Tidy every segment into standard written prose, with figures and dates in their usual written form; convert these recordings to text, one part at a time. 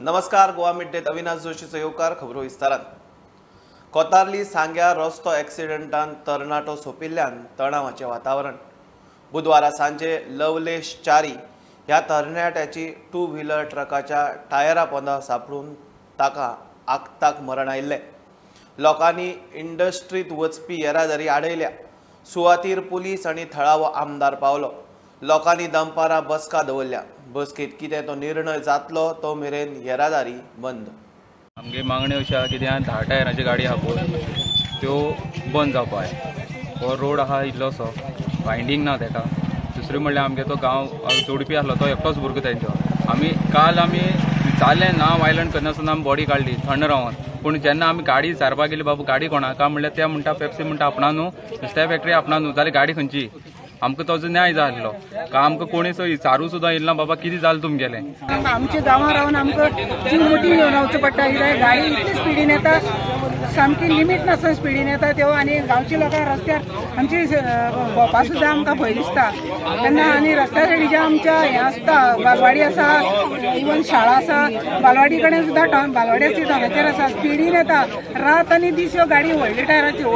नमस्कार, गोवा मिडडेत अविनाश जोशी सहयोगकार खबरो विस्तारात। कोतारली सांग्या रस्तो ॲक्सिडेंटान तरणाटो सोंपिल्ल्यान तणावाचें वातावरण। बुधवारा सांजे लवलेश चारी ह्या तरणाट्याची टू व्हीलर ट्रकाच्या टायरा पोंदा सापडून ताका आगताक मरण आयिल्लें। लोकांनी इंडस्ट्रीत वचपी येरादारी आडयल्या। सुवातीर पुलीस आनी थळावो आमदार पावलो। लोकांनी दनपारां बसका दवरल्या। बसकेत कितें तो निर्णय जातलो तो मेरेन येरादारी बंद। आमगे मागण्यो अशा कित्याक 10 टायरांची गाडी आहा पळय त्यो बंद जावपा जाय। हो रोड आहा इल्लोसो, बायंडींग ना तेका। दुसरें म्हणल्यार आमगे तो गांव जोडपी आसलो तो एकटोच भुरगो तेंचो। काल आमी चाले ना वायलंट करनासतना आमी बॉडी काडली थंड रावन। पूण जेन्ना आमी गाडी सारपाक गेली, बाबू गाडी कोणाक म्हणल्यार ते म्हणटा पेप्सी म्हणटा आपणा न्हू, नुस्त्या फॅक्टरी आपणा न्हू, जाल्यार गाडी खंयची? आमकां तो न्याय जाय आसलो का आमकां कोणी विचारू सुद्दां येयना बाबा कितें जालें तुमगेलें। आमच्या गांवां रावन आमकां जीव मुठी घेवन रावचो पडटा। कित्याक गाडी इतली स्पिडीन येता, सामकी लिमीट नासतना स्पिडीन येता त्यो, आनी गांवच्या लोकांक रस्त्यार आमची भोंवपा सुद्दां आमकां भंय दिसता। तेन्ना आनी रस्त्या सायडीन जे आमच्या हें आसता, बालवाडी आसा, इवन शाळा आसा, बालवाडी कडेन सुद्दां बालवाड्याच्या ढोंगाचेर आसा, स्पिडीन येता। रात आनी दीस ह्यो गाडी व्हडल्या टायराच्यो,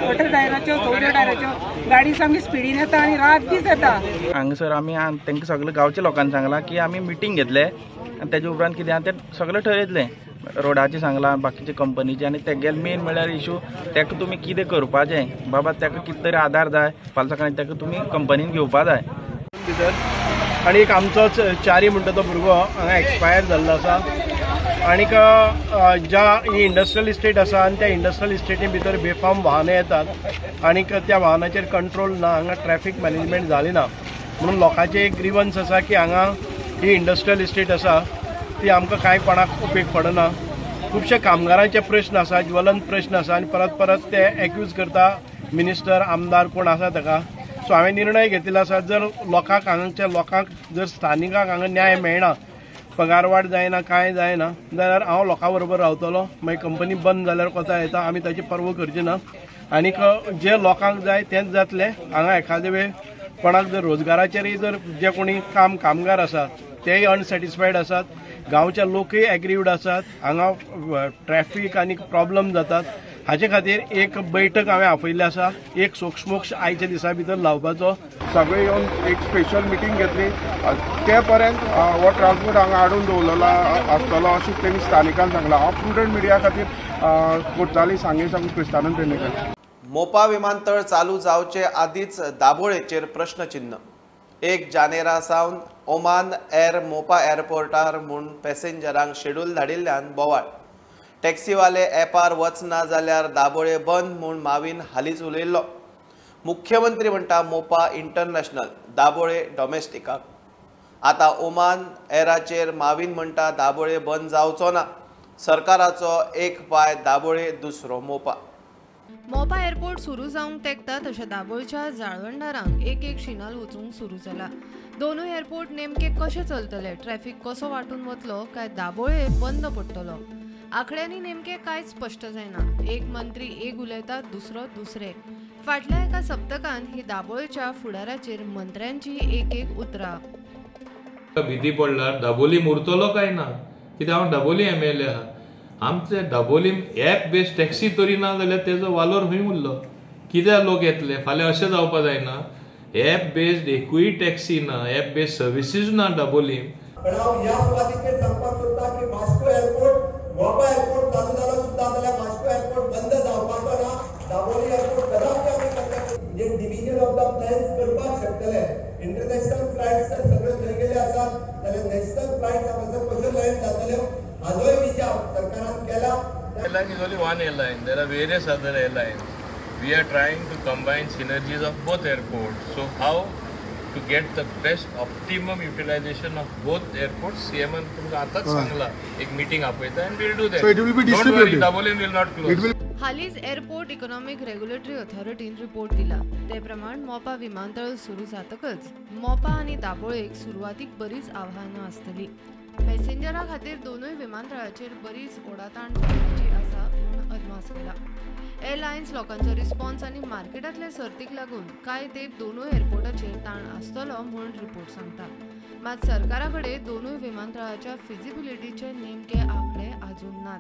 मोठ्या टायराच्यो, चवद्या टायराच्यो गाडी सामकी स्पिडीन येता आनी रात दीस येता। हांगसर आमी तांकां सगळे गांवच्या लोकांनी सांगलां की आमी मिटींग घेतले आनी तेजे उपरांत कितें आहा तें सगळें ठरयतलें। रोडाचें सांगलां, बाकीचे कंपनीचे, आनी तेगेले मेन म्हणल्यार इशू तेका तुमी कितें करपाचें बाबा, तेका कितें तरी आदार जाय। फाल्यां सकाळीं तेका तुमी कंपनीन घेवपा जाय भितर। आनी एक आमचोच चारी म्हणटा तो भुरगो हांगा एक्सपायर जाल्लो आसा। आनीक ज्या ही इंडस्ट्रियल इस्टेट आसा आनी त्या इंडस्ट्रियल इस्टेटी भितर बेफाम वाहनां येतात आनीक त्या वाहनाचेर कंट्रोल ना, हांगा ट्रॅफिक मॅनेजमेंट जाली ना। म्हणून लोकांचे एक ग्रीवन्स आसा की हांगा ही इंडस्ट्रियल इस्टेट आसा ती आमकां कांय कोणाक उपेग पडना। खुबशे कामगारांचे प्रश्न आसा, ज्वलंत प्रश्न आसा, आनी परत परत ते एक्यूज करता मिनिस्टर, आमदार कोण आसा ताका। सो हांवें निर्णय घेतिल्लो आसा, जर लोकांक हांगाच्या लोकांक जर स्थानिकांक हांगा न्याय मेळना, पगार वाड जायना, कांय जायना, जाल्यार हांव लोकां बरोबर रावतलो। मागीर कंपनी बंद जाल्यार कोता येता, आमी ताची पर्वा करची ना। आनीक जे लोकांक जाय तेंच जातलें। हांगा एखादे वेळ कोणाक जर रोजगाराचेरय जर जे कोणी कामगार आसात तेय अनसॅटिस्फायड आसात, गांवच्या लोकय एग्रीवड आसात, हांगा ट्रॅफिक आनी प्रॉब्लम जातात, हाचे खातीर एक बैठक हांवें आपयल्ली आसा। एक सोक्षमोक्ष आयच्या दिसा भितर लावपाचो। सगळे येवन एक स्पेशल मिटींग घेतली। ते पर्यंत हो ट्रान्सपोर्ट हांगा हाडून दवरलेलो आसतलो अशें तेणी स्थानिकांक सांगलां। हांव प्रुडंट मिडिया खातीर कोर्ताली सांगे क्रिस्तानन पेडणेकर। मोपा विमानतळ चालू जावचे आदींच दाबोळेचेर प्रश्नचिन्ह। 1 जानेरा सावन ओमान एअर मोपा एअरपोर्टार म्हूण पॅसेंजरांक शेड्यूल धाडिल्ल्यान बोवाळ। टॅक्सीवाले ॲपार वचना जाल्यार दाबोळे बंद म्हूण मावीन हालींच उलयल्लो। मुख्यमंत्री म्हणटा मोपा इंटरनॅशनल, दाबोळे डॉमेस्टिकाक। आतां ओमान एअराचेर मावीन म्हणटा दाबोळे बंद जावचो ना। सरकाराचो एक पाय दाबोळे, दुसरो मोपा। मोपा एअरपोर्ट सुरू जावंक तेंकता तशें दाबोळच्या जाळवणदारांक एक शिनाल वचूंक सुरू जाला। दोनूय एअरपोर्ट नेमके कशे चलतले, ट्रॅफिक कसो वांटून वतलो काय दाबोळे बंद पडटलो, आंकड्यांनी नेमके कांयच स्पश्ट जायना। एक मंत्री एक उलयता, दुसरो दुसरे। फाटल्या एका सप्तकांत ही दाबोळच्या फुडाराचेर मंत्र्यांची एक उतरां। भीती पडल्यार दाबोली उरतलो काय ना, कित्याक हांव दाबोली MLA आहा। आमचे दाबोलीम ॲप बेस्ड टॅक्सी तरी ना जाल्यार तेजो वालोर खंय उरलो? कित्याक लोक येतले? फाल्यां अशें जावपा जायना ॲप बेस्ड एकूय टॅक्सी ना, ॲप बेस्ड सर्विसीस ना दाबोलीम। हांव ह्या सुवातेचेर सांगपाक सोदतां की वास्को एअरपोर्ट, मोपा एअरपोर्ट चालू जालो सुद्दां जाल्यार वास्को एअरपोर्ट बंद जावपाचो ना। दाबोली एअरपोर्ट कदापि आमी म्हणजे डिव्हिजन ऑफ द प्लॅन्स करपाक शकतले। इंटरनॅशनल फ्लायट्स जर सगळे थंय गेले आसात जाल्यार नॅशनल फ्लायट्स आमचे कशे लँड जातल्यो हाजोय विचार सरकारान केला। Airline is only one airline. There are various other airlines. We are trying to combine synergies of both airports. So how to get the best optimum utilization of both airports? CM तुमकां आतांच सांगला एक meeting आपयता and we'll do that. So it will be distributed. Don't worry, Dabolim will not close. हालींच airport economic regulatory ऑथॉरिटीन report दिला। ते प्रमाण मोपा विमानतळ सुरू जातकच मोपा आनी दाबोळेक सुरवातीक बरीच आव्हानां आसतली। पॅसेंजरां खातीर दोनूय विमानतळाचेर बरीच ओडाताण जावपाची आसा म्हूण अदमास केला। एअरलायन्स लोकांचो रिस्पॉन्स आनी मार्केटांतल्या सर्तीक लागून कांय तेंप दोनूय एअरपोर्टाचेर ताण आसतलो म्हूण रिपोर्ट सांगता। मात सरकाराकडे दोनूय विमानतळाच्या फिजिबिलिटीचे नेमके आकडे अजून नात.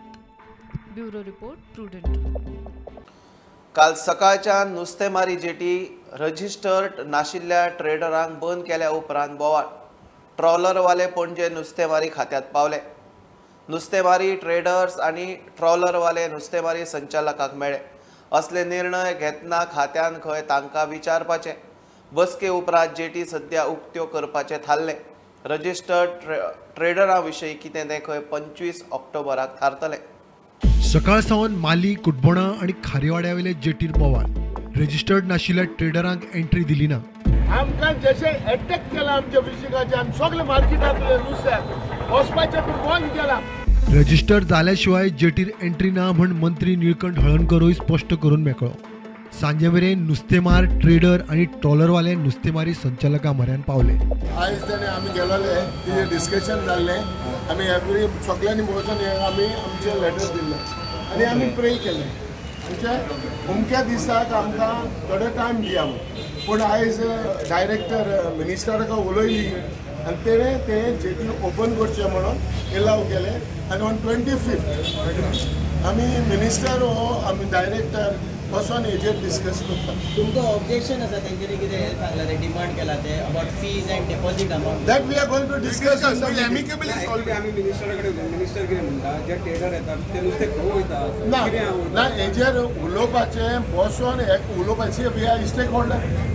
Bureau report prudent. काल सकाळच्या नुस्तेमारी जेटी रजिस्टर्ड नाशिल्ल्या ट्रेडरांक बंद केल्या उपरांत बोवाळ. ट्रॉलरवाले पणजे नुस्तेमारी खात्यात पावले. नुस्तेमारी ट्रेडर्स आनी ट्रॉलरवाले नुस्तेमारी संचालकाक मेळ्ळे. असले निर्णय घेतना खात्यान खंय तांकां विचारपाचें. बसके उपरांत जेटी सध्या उक्त्यो करपाचें थारलें. रजिस्टर्ड ट्रेडरां विशीं कितें तें खंय 25 ऑक्टोबराक थारतलें. सकाळ सावन माली, कुडबोणा आणि खारेवाड्यावेले जेटीर बोवाळ. रजिस्टर्ड नाशिल्ल्या ट्रेडरांक एंट्री दिली ना. आमकां जशें एटॅक केला आमच्या फिशिंगाचे आमी सगळे मार्केटांतले नुस्त्याक वचपाचें पूण बंद केला. रजिस्टर्ड जाल्याशिवाय जेटीर एंट्री ना म्हण मंत्री निळकंठ हळणकरूय स्पश्ट करून मेकळो. सांजे मेरेन नुस्तेमार, ट्रेडर आणि ट्रॉलरवाले नुस्तेमारी संचालका म्हऱ्यान पावले. आयज ताणें आमी गेलोले, तिजें डिस्कशन जाल्लें. आमी एवरी सगळ्यांनी वचून आमी आमचें लेटर दिल्लें आनी आमी प्रे केलें. आमच्या अमक्या दिसाक आमकां थोडो टायम दिया म्हणून. पूण आयज डायरेक्टर मिनिस्टराक उलयली आनी तेणें तें जेटी ओपन करचें म्हणून एलाव केलें. आनी ऑन 25 आमी मिनिस्टर आमी डायरेक्टर बसून हेजेर डिस्कस करता. तुमकां ऑब्जेक्शन आसा तेंच्यांनी कितें सांगलां ते डिमांड केला ते about fees and deposit amount that we are going to discuss amicably solve. आमी मिनिस्टर कडेन मिनिस्टर कितें म्हणटा जे ट्रेडर येतात ते नुस्तें खंय वयता ना हेजेर उलोवपाचें बसून उलोवपाची वी आर स्टेक होल्डर.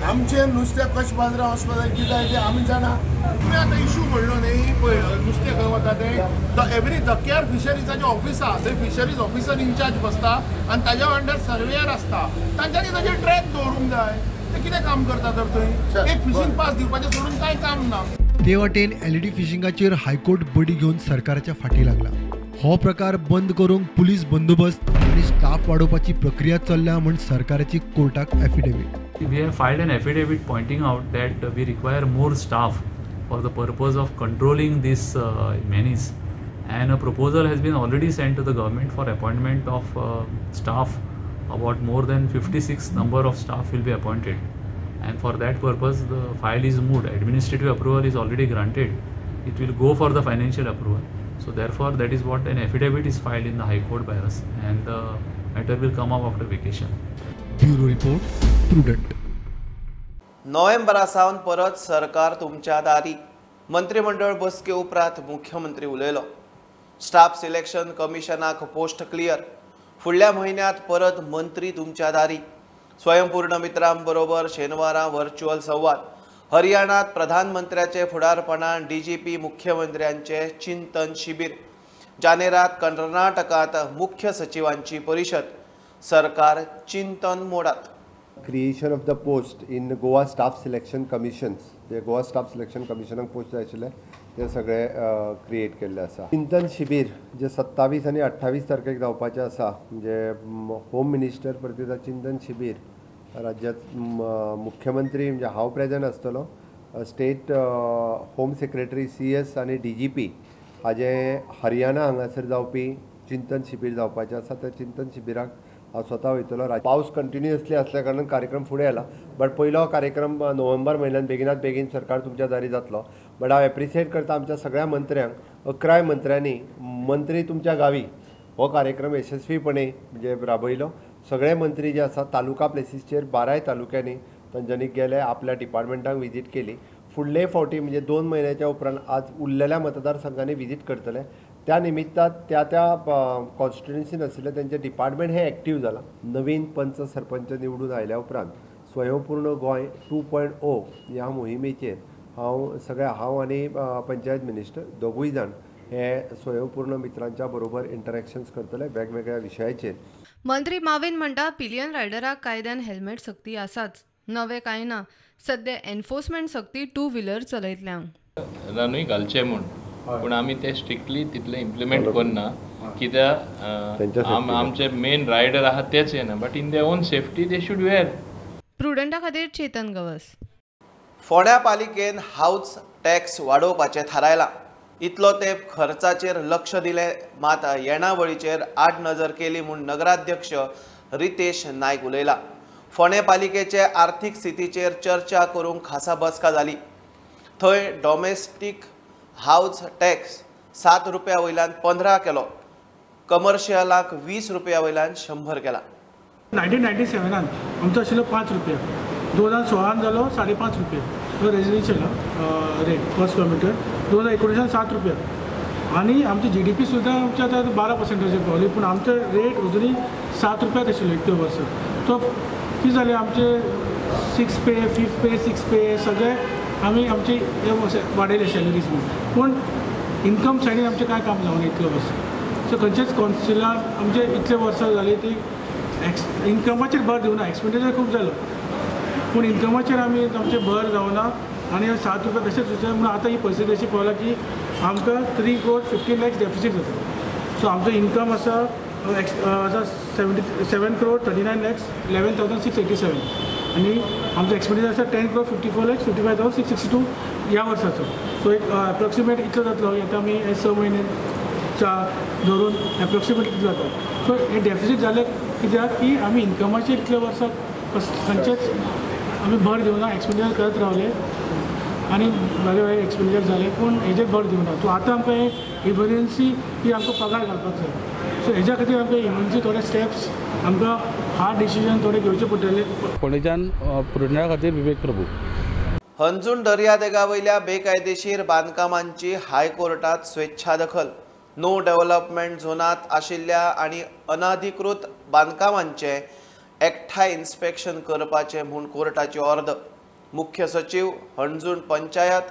आमचें नुस्तें कशें बाजारां वचपा जाय कितें जाय तें आमी जाणा. तुमी आतां इशू म्हणलो न्ही पळय नुस्तें खंय वता तें एवरी धक्क्यार फिशरीजाचें ऑफिस आसा थंय फिशरीज ऑफिसर इंचार्ज बसता आनी ताज्या अंडर सर्वेयर आसता. तांच्यांनी ताजेर ट्रॅक दवरूंक जाय. ते कितें काम करता तर थंय एक फिशींग पास दिवपाचें सोडून कांय काम ना. ते वाटेन एलईडी फिशिंगाचेर हायकोर्ट बडी घेवन सरकाराच्या फाटी लागला. हो प्रकार बंद करूंक पुलीस बंदोबस्त आणि स्टाफ वाडोवपाची प्रक्रिया चल्ल्या म्हण सरकाराची कोर्टाक affidavit. We have filed an affidavit pointing out that we require more staff for the purpose of controlling this menace, and a proposal has been already sent to the government for appointment of staff. About more than 56 number of staff will be appointed, and for that purpose the file is moved. Administrative approval is already granted. It will go for the financial approval. So therefore that is what an affidavit is filed in the High Court by us, and the matter will come up after vacation. Bureau report Prudent. नोव्हेंबरा सावन परत सरकार तुमच्या दारी. मंत्रिमंडळ बसके उपरांत मुख्यमंत्री उलयलो. स्टाफ सिलेक्शन कमिशनाक पोस्ट क्लियर. फुडल्या म्हयन्यांत परत मंत्री तुमच्या दारी. स्वयंपूर्ण मित्रां बरोबर शेनवारा व्हर्च्युअल संवाद. हरियाणात प्रधानमंत्र्याचे फुडारपणान डीजीपी मुख्यमंत्र्यांचे चिंतन शिबीर. जानेरात कर्नाटकात मुख्य सचिवांची परिशद. सरकार चिंतन मोडात. Creation of the post in Goa staff selection commissions जे गोवा स्टाफ सिलेक्शन कमिशनाक पोस्ट जाय आशिल्ले ते सगळे क्रिएट केल्ले आसा. चिंतन शिबीर जे 27 आनी 28 तारखेक जावपाचें आसा. म्हणजे होम मिनिस्टर परतुता चिंतन शिबीर राज्यात मुख्यमंत्री म्हणजे हांव प्रेजेंट आसतलो. स्टेट होम सेक्रेटरी CS आनी DGP हाजे हरियाणा हांगासर जावपी चिंतन शिबीर जावपाचें आसा. त्या चिंतन शिबिराक हांव स्वता वयतलो. पावस कंटिन्युअसली आसल्या कारणान कार्यक्रम फुडें आयला. बट पयलो कार्यक्रम नोव्हेंबर म्हयन्यात बेगिनात बेगीन सरकार तुमच्या दारी जातलो. बट हांव एप्रिशिएट करता आमच्या सगळ्या मंत्र्यांक. 11 मंत्र्यांनी मंत्री तुमच्या गावी हो कार्यक्रम यशस्वीपणे म्हणजे राबयलो. सगळे मंत्री जे आसा तालुका प्लेसीसचेर 12 तालुक्यांनी तांच्यांनी गेले, आपल्या डिपार्टमेंटाक विजीट केली. फुडले फावटी म्हणजे 2 म्हयन्याच्या उपरांत आज उरलेल्या मतदारसंघांनी विजीट करतले. त्या निमित्तान त्या कॉन्स्टिट्युएन्सीन आशिल्ले तेंचे डिपार्टमेंट हे एक्टीव जाला. नवीन पंच सरपंच निवडून आयल्या उपरांत स्वयंपूर्ण गोंय 2.0 ह्या मोहिमेचेर हांव आनी पंचायत मिनिस्टर दोगूय जाण हे स्वयंपूर्ण मित्रांच्या बरोबर इंटरॅक्शन्स करतले वेगवेगळ्या विशयाचेर. मंत्री माविन म्हणटा पिलियन रायडराक कायद्यान हेल्मेट सक्ती आसाच. नवे कांय ना. सध्या एनफोर्समेंट सक्ती 2 व्हिलर चलयतल्यांक रानूय घालचें म्हूण. पूण आमी ते स्ट्रिक्टली तितले इम्प्लिमेंट करना कित्याक आमचे मेन रायडर आहा तेच येना. But in their own safety they should wear. प्रुडंटा खातीर चेतन गवस. फोंड्या पालिकेन हाऊस टॅक्स वाडोवपाचें थारायलां. इतलो तेंप खर्चाचेर लक्ष दिलें मात येणावळीचेर आड नजर केली म्हूण नगराध्यक्ष रितेश नायक उलयला. फोंडे पालिकेचे आर्थीक स्थितीचेर चर्चा करूंक खासा बसका जाली. थंय डॉमेस्टीक हाऊस टॅक्स 7 रुपया वयल्यान 15 केलो, कमर्शियलाक 20 रुपया वयल्यान 100 केला. 1997 आमचो आशिल्लो 5 रुपया, 2016 जालो 5.5 रुपया तो residential rate per square metre, 2019 7 रुपया आणि आमची GDP सुद्धा आमच्या आतां 12% पावली, पूण आमचे रेट अजुनूय 7 रुपयाच आशिल्लो इतले वर्स. सो कितें जालें आमचे 6 पे 5 पे 6 पे सगळे आमी आमचे वाडयले सॅलरीज बी, पूण इन्कम सायडीन आमचें कांय काम जावना इतले वर्स. सो खंयचेच कावन्सिलान आमचे इतले वर्सां जाली ती इन्कमाचेर भर दिवना, एक्सपेंडिचर खूब जालो पूण इन्कमाचेर आमी आमचे भर जावना आनी 7 रुपया तशेंच उरचे. म्हणून आतां ही परिस्थिती अशी पावला की आमकां 3 crore 15 lakhs डेफिसीट जाता. सो आमचो इन्कम आसा 7 crore 39 lakhs 11,687 आनी आमचो एक्सपेंडिचर आसा 10 crore 54 lakhs 55,662 ह्या वर्साचो. सो एक एप्रॉक्सिमेट इतलो जातलो. आतां आमी 6 म्हयन्याच्या धरून एप्रॉक्सिमेट इतलो जाता. सो हे डेफिसीट जालें कित्याक की आमी इन्कमाचेर इतल्या वर्सां खंयचेच आमी भर दिवना, एक्सपेंडिचर करत रावले आनी वेगळे एक्सपेंडिचर जाले पूण हेजेर भर दिवना. सो आतां आमकां इमर्जन्सी ही आमकां पगार घालपाक जाय. सो हेज्या खातीर आमकां इमर्जन्सी थोडे स्टेप्स आमकां हार्ड डिसिजन थोडे घेवचे पडटले. फोंडेच्यान पुर्णा खातीर विवेक प्रभू. हंजून दर्यादेगा वयल्या बेकायदेशीर बांदकामांची हायकोर्टात स्वेच्छा दखल. नो डेव्हलपमेंट झोनात आशिल्ल्या आनी अनधिकृत बांदकामांचे एकठांय इन्स्पेक्शन करपाचे म्हूण कोर्टाची ऑर्डर. मुख्य सचिव हणजूण पंचायत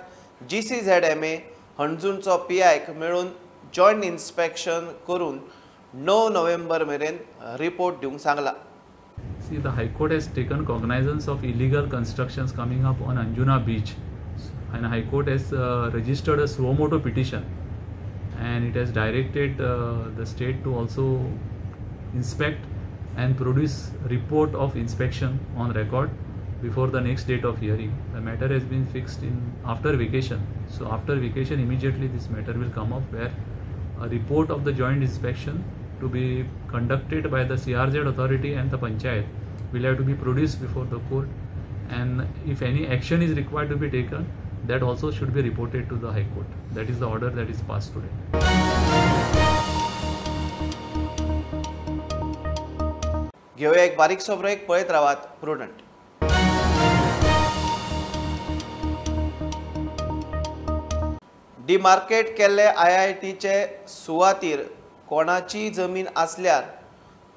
GCZMA हणजूणचो PIक मेळून जॉयंट इन्स्पेक्शन करून 9 नोव्हेंबर मेरेन रिपोर्ट दिवंक सांगला. See, the High Court has taken cognizance of illegal constructions coming up on Anjuna Beach, and High Court has registered a suo motu petition, and it has directed the state to also inspect and produce report of inspection on record before the next date of hearing. The matter has been fixed in after vacation, so after vacation immediately this matter will come up, where a report of the joint inspection to be conducted by the CRZ authority and the panchayat will have to be produced before the court, and if any action is required to be taken, that also should be reported to the High Court. That is the order that is passed today. घेऊया एक बारीकसो break, पळयत रावात prudent. Demarcate केल्ले IITचे सुवातीर कोणाची जमीन आसल्यार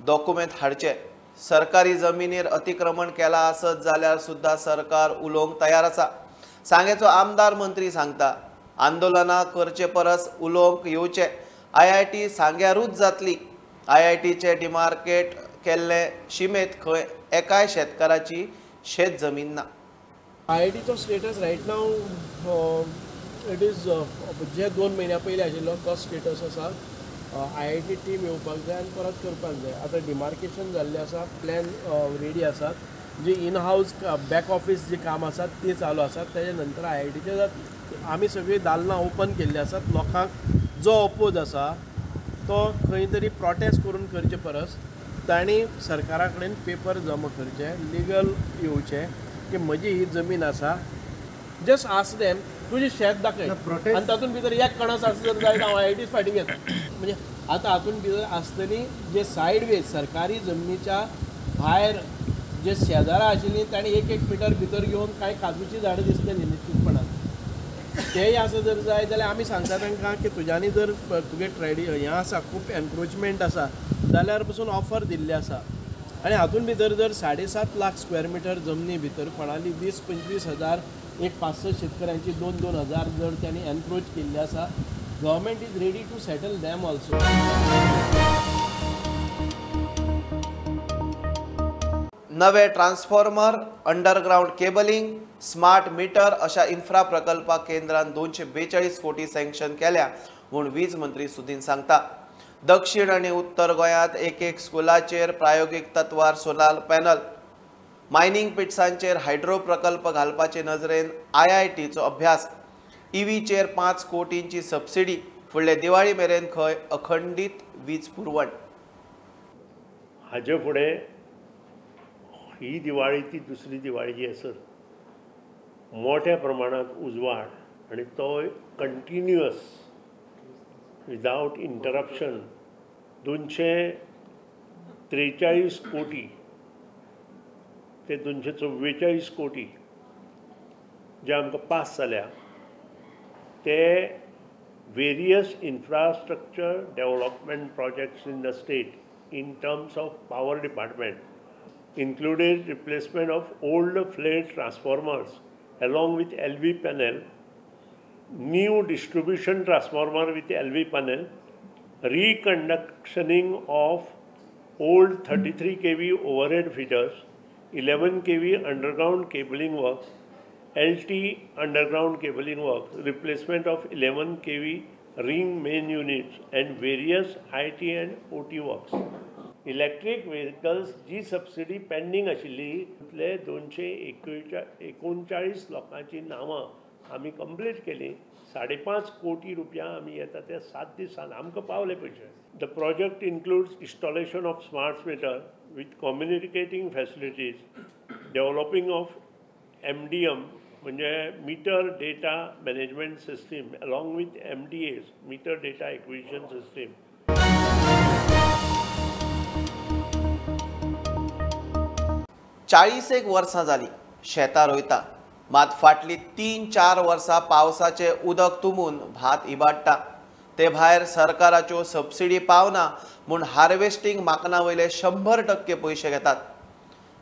document हाडचे. सरकारी जमिनीर अतिक्रमण केला आसत जाल्यार सुद्धा सरकार उलोवंक तयार आसा. सांगेचो आमदार मंत्री सांगता. आंदोलनां करचे परस उलोवंक येवचे. IIT सांग्यारूच जातली. IITचे डिमार्केट केल्ले शिमेत खंय एकाय शेतकाराची शेत जमीन ना. IITचो status right now it is जे 2 म्हयन्या पयलीं आशिल्लो तो स्टेटस आसा. IIT टीम येवपाक जाय आनी परत करपाक जाय. आतां डिमार्केशन जाल्लें आसा, प्लॅन रेडी आसात, जी इन हावस बॅक ऑफिस जी काम आसात ती चालू आसात. तेजे नंतर IITचे जातली. आमी सगळीं दालनां ओपन केल्लीं आसात. लोकांक जो अपोज आसा तो खंय तरी प्रोटेस्ट करून करचे परस तांणी सरकारा कडेन पेपर जमा करचे, लिगल येवचे की म्हजी ही जमीन आसा, जस्ट आस्क देम तुजें शेत दाखय आनी तातूंत भितर एक कणस आसत जाल्यार हांव IIT फाटीं घेता. म्हणजे आतां हातूंत भितर आसतली जे सायडवेज सरकारी जमनीच्या भायर जे शेजारां आशिल्लीं तांणी 1-1 मिटर भितर घेवन कांय काजूची झाडां दिसतलीं निश्चितपणान. तेय आसा जर जाय जाल्यार आमी सांगता तांकां की तुज्यांनी जर तुगे हें आसा खूब एनक्रोचमेंट आसा जाल्यार पसून ऑफर दिल्ली आसा. आनी हातूंत भितर जर 7.5 लाख स्क्वेअर मिटर जमनी भितर कोणाली 20-25 हजार एक 5-6 शेतकऱ्यांची 2-2 हजार जर त्यांनी एनक्रोच केल्ली आसा, government is ready to settle them also. नवे transformer, underground cabling, smart meter अशा इन्फ्रा प्रकल्पाक केंद्रान 242 कोटी सँक्शन केल्या म्हूण वीज मंत्री सुदीन सांगता. दक्षिण आनी उत्तर गोंयांत एक स्कुलाचेर प्रायोगीक तत्वार सोलार पॅनल, मायनिंग पिट्सांचेर हायड्रो प्रकल्प घालपाचे नजरेन IITचो अभ्यास. EVचेर 5 कोटींची सबसिडी. फुडले दिवाळी मेरेन खंय अखंडीत वीज पुरवण. हाजे फुडें ही दिवाळी ती दुसरी दिवाळी जी आसत मोठ्या प्रमाणात उजवाड आणि तो कंटिन्युअस विदाउट इंटरप्शन 243 कोटी ते 244 कोटी जे आमकां पास जाल्या ते various infrastructure development projects in the state in terms of power department included replacement of old flared transformers along with LV panel, new distribution transformer with LV panel, reconductioning of old 33 kV overhead feeders, 11 kV underground cabling works, LT underground cabling works, replacement of 11 kV ring main units and various IT and OT works. Electric vehicles G subsidy pending आशिल्ली तितले 239 लोकांची नांवां आमी complete केली. 5.5 कोटी रुपया आमी येता ते 7 दिसांत आमकां पावले पयशे. The project includes installation of smart meter with communicating facilities, developing of MDM म्हणजे meter data management system along with MDAs meter data acquisition system. 41 वर्सां जाली शेतां रोयता, मात फाटली 3-4 वर्सां पावसाचे उदक तुंबून भात इबाडटा. ते भायर सरकाराच्यो सबसिडी पावना म्हूण हार्वेस्टिंग माकना वयले 100% पयशे घेतात.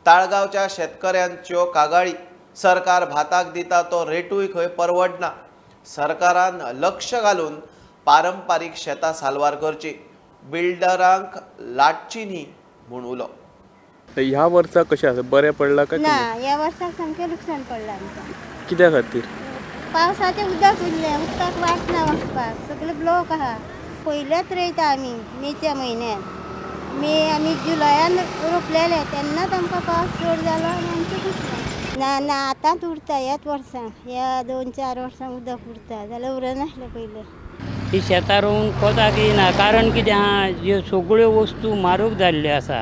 ताळगांवच्या शेतकऱ्यांच्यो कागाळी सरकार भाताक दिता तो रेटूय खंय परवडना. सरकारान लक्ष घालून पारंपारीक शेतां साल्वार करची, बिल्डरांक लाटची न्ही म्हूण उलो. ह्या वर्सा कशें आसा, बरें पडला काय? ना, ह्या वर्साक सामकें लुकसाण पडलां आमकां. कित्या खातीर? पावसाचें उदक उरलें, उदकाक वाट ना वचपाक, सगळें ब्लॉक आहा. पयलेच रोयता आमी मेच्या म्हयन्यान. मे आमी जुलयान रोपलेले तेन्नाच आमकां पावस चड जालो आनी आमचें कुसलें. ना आतांच उरता ह्याच वर्सां, ह्या 2-4 वर्सां उदक उरता जाल्यार उरनासलें पयलें. ही शेतां रोवंक कोताक येना, कारण कितें आहा, ह्यो सगळ्यो वस्तू म्हारग जाल्ल्यो आसा.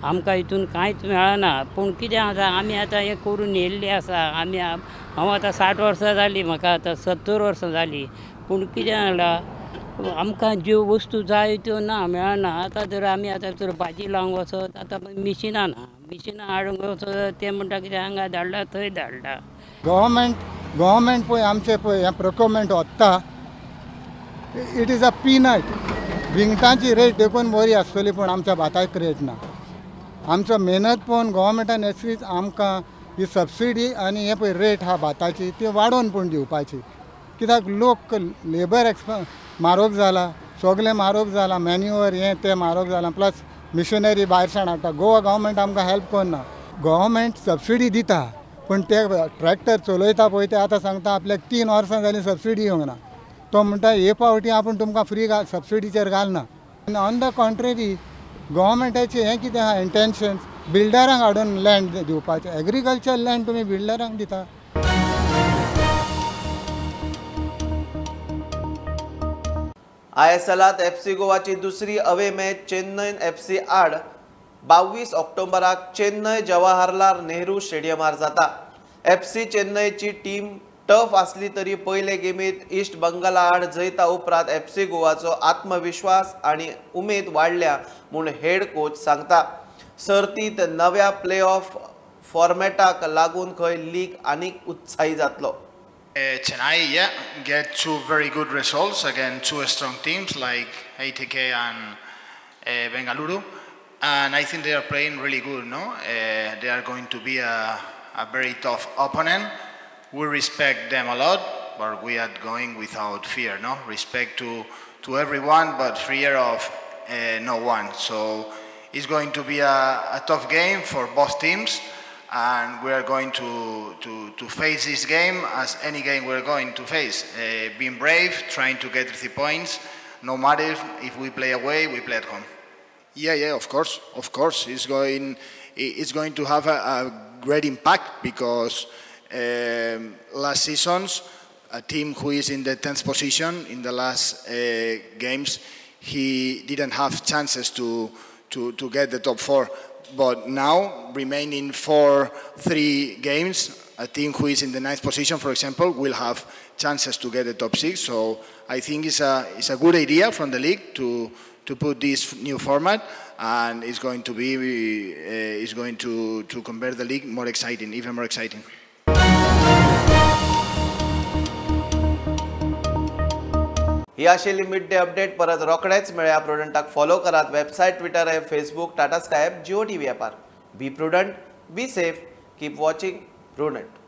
आमकां हितून कांयच मेळना. पूण कितें आसा, आमी आतां हें करून येयल्ली आसा. हांव आतां 60 वर्सां जालीं, म्हाका आतां 70 वर्सां जालीं. पूण कितें जाला, आमकां ज्यो वस्तू जाय त्यो ना, मेळना. आतां जर आमी आतां जर भाजी लावंक वचत, आतां मिशिनां ना, मिशिनां हाडूंक वचत, ते म्हणटा कितें हांगा धाडला थंय धाडला. गव्हर्मेंट पळय आमचे पळय हें प्रोक्युरमेंट वता, इट इज अ पीनट. भिंगटांची रेट देखून बरी आसतली, पूण आमच्या भाताक रेट ना. आमचो मेहनत पळोवन गव्हर्मेंटान एटलीस्ट आमकां ही सबसिडी आनी हे पळय रेट आहा भाताची ती वाडोवन पूण दिवपाची. कित्याक लोक लेबर म्हारग जाला, सगळें म्हारग जाला, मॅन्युअर हें तें म्हारग जालां, प्लस मिशनरी भायरच्यान हाडटा. गोवा गव्हर्मेंट आमकां हेल्प करना. गव्हर्मेंट सबसिडी दिता, पूण ते ट्रॅक्टर चलयता पळय ते आतां सांगता आपल्याक 3 वर्सां जालीं सबसिडी येवंक ना. तो म्हणटा हे फावटी आपूण तुमकां फ्री सबसिडीचेर घालना. ऑन द कॉन्ट्रेरी गव्हर्मेंटाचें हें कितें आहा इंटेन्शन्स, बिल्डरांक हाडून लँड दिवपाचें. एग्रीकल्चर लँड तुमी बिल्डरांक दिता. ISLात FC गोवाची दुसरी अवे मॅच चेन्नईन FC आड 22 ऑक्टोबराक चेन्नई जवाहरलाल नेहरू स्टेडियमार जाता. FC चेन्नईची टीम टफ आसली तरी पयले गेमीत ईस्ट बंगाला आड जैता उपरांत FC गोवाचो आत्मविश्वास आनी उमेद वाडल्या म्हूण हेड कोच सांगता. सर्तीत नव्या प्ले ऑफ फॉर्मॅटाक लागून खंय लीग आनीक उत्साही जातलो. Chennai, get 2 very good results against 2 strong teams like ATK and Bengaluru, and I think they are playing really good. No, they are going to be a very tough opponent. We respect them a lot, but we are going without fear. No, respect to everyone, but fear of no one. So it's going to be a tough game for both teams. And we are going to face this game as any game we're going to face. Being brave, trying to get 3 points, no matter if we play away, we play at home. Yeah, of course. It's going to have a great impact because last seasons, a team who is in the 10th position in the last games, he didn't have chances to get the top 4. But now, remaining for 3 games, a team who is in the 9th position, for example, will have chances to get the top 6. So I think it's a good idea from the league to put this new format, and it's going to be to convert the league more exciting, even more exciting. ही आशिल्ली mid day update. परत रोखडेच मेळया. प्रुडंटाक follow करात. Website, Twitter app, Facebook, Tata Sky app, Jio TV ॲपार. Be Prudent, be safe, keep watching prudent.